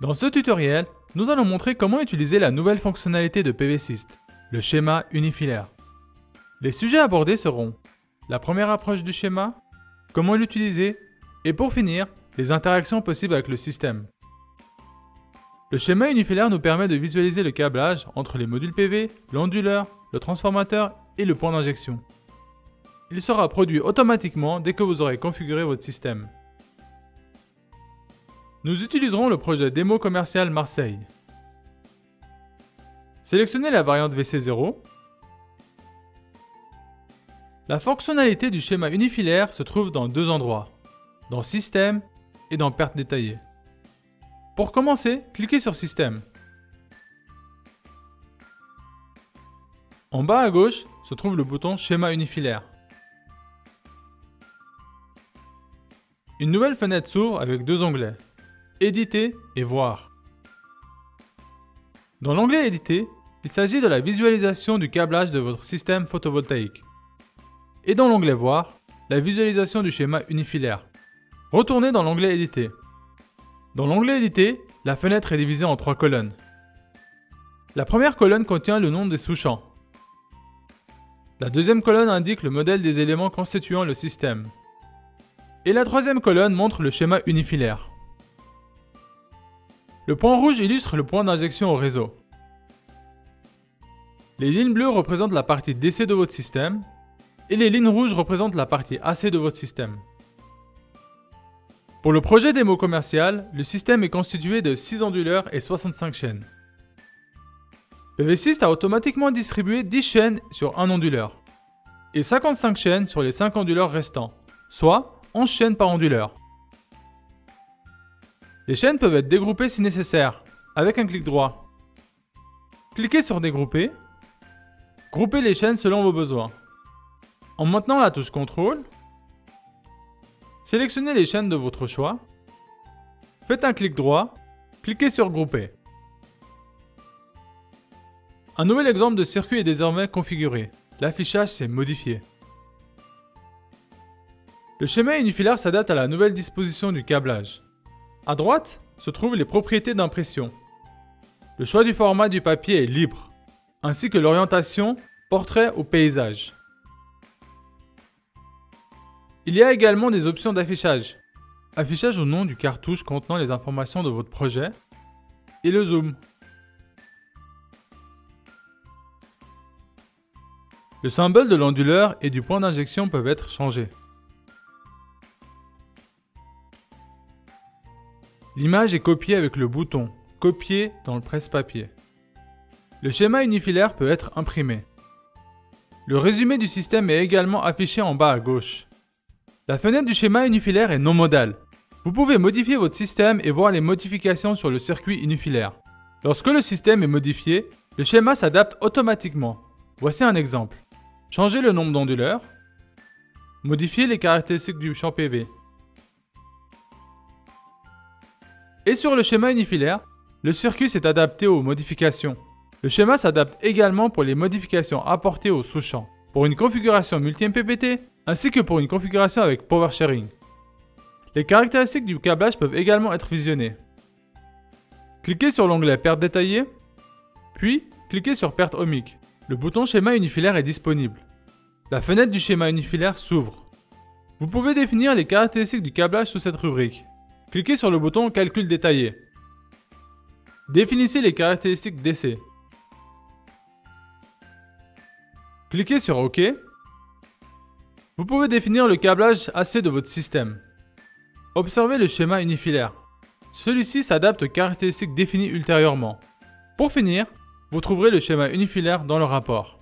Dans ce tutoriel, nous allons montrer comment utiliser la nouvelle fonctionnalité de PVSYST, le schéma unifilaire. Les sujets abordés seront la première approche du schéma, comment l'utiliser, et pour finir, les interactions possibles avec le système. Le schéma unifilaire nous permet de visualiser le câblage entre les modules PV, l'onduleur, le transformateur et le point d'injection. Il sera produit automatiquement dès que vous aurez configuré votre système. Nous utiliserons le projet démo commercial Marseille. Sélectionnez la variante VC0. La fonctionnalité du schéma unifilaire se trouve dans deux endroits, dans Système et dans Perte détaillée. Pour commencer, cliquez sur Système. En bas à gauche se trouve le bouton Schéma unifilaire. Une nouvelle fenêtre s'ouvre avec deux onglets, Éditer et Voir. Dans l'onglet Éditer, il s'agit de la visualisation du câblage de votre système photovoltaïque. Et dans l'onglet Voir, la visualisation du schéma unifilaire. Retournez dans l'onglet Éditer. Dans l'onglet Éditer, la fenêtre est divisée en trois colonnes. La première colonne contient le nom des sous-champs. La deuxième colonne indique le modèle des éléments constituant le système. Et la troisième colonne montre le schéma unifilaire. Le point rouge illustre le point d'injection au réseau. Les lignes bleues représentent la partie DC de votre système et les lignes rouges représentent la partie AC de votre système. Pour le projet démo commercial, le système est constitué de 6 onduleurs et 65 chaînes. PVSYST a automatiquement distribué 10 chaînes sur un onduleur et 55 chaînes sur les 5 onduleurs restants, soit 11 chaînes par onduleur. Les chaînes peuvent être dégroupées si nécessaire, avec un clic droit. Cliquez sur Dégrouper. Groupez les chaînes selon vos besoins. En maintenant la touche CTRL, sélectionnez les chaînes de votre choix. Faites un clic droit, cliquez sur Grouper. Un nouvel exemple de circuit est désormais configuré. L'affichage s'est modifié. Le schéma unifilaire s'adapte à la nouvelle disposition du câblage. À droite se trouvent les propriétés d'impression. Le choix du format du papier est libre, ainsi que l'orientation portrait ou paysage. Il y a également des options d'affichage. Affichage au nom du cartouche contenant les informations de votre projet et le zoom. Le symbole de l'onduleur et du point d'injection peuvent être changés. L'image est copiée avec le bouton « Copier » dans le presse-papier. Le schéma unifilaire peut être imprimé. Le résumé du système est également affiché en bas à gauche. La fenêtre du schéma unifilaire est non modale. Vous pouvez modifier votre système et voir les modifications sur le circuit unifilaire. Lorsque le système est modifié, le schéma s'adapte automatiquement. Voici un exemple. Changez le nombre d'onduleurs. Modifiez les caractéristiques du champ PV. Et sur le schéma unifilaire, le circuit s'est adapté aux modifications. Le schéma s'adapte également pour les modifications apportées aux sous-champs, pour une configuration multi-MPPT, ainsi que pour une configuration avec Power Sharing. Les caractéristiques du câblage peuvent également être visionnées. Cliquez sur l'onglet Perte détaillée, puis cliquez sur Perte ohmique. Le bouton Schéma unifilaire est disponible. La fenêtre du schéma unifilaire s'ouvre. Vous pouvez définir les caractéristiques du câblage sous cette rubrique. Cliquez sur le bouton Calcul détaillé. Définissez les caractéristiques DC. Cliquez sur OK. Vous pouvez définir le câblage AC de votre système. Observez le schéma unifilaire. Celui-ci s'adapte aux caractéristiques définies ultérieurement. Pour finir, vous trouverez le schéma unifilaire dans le rapport.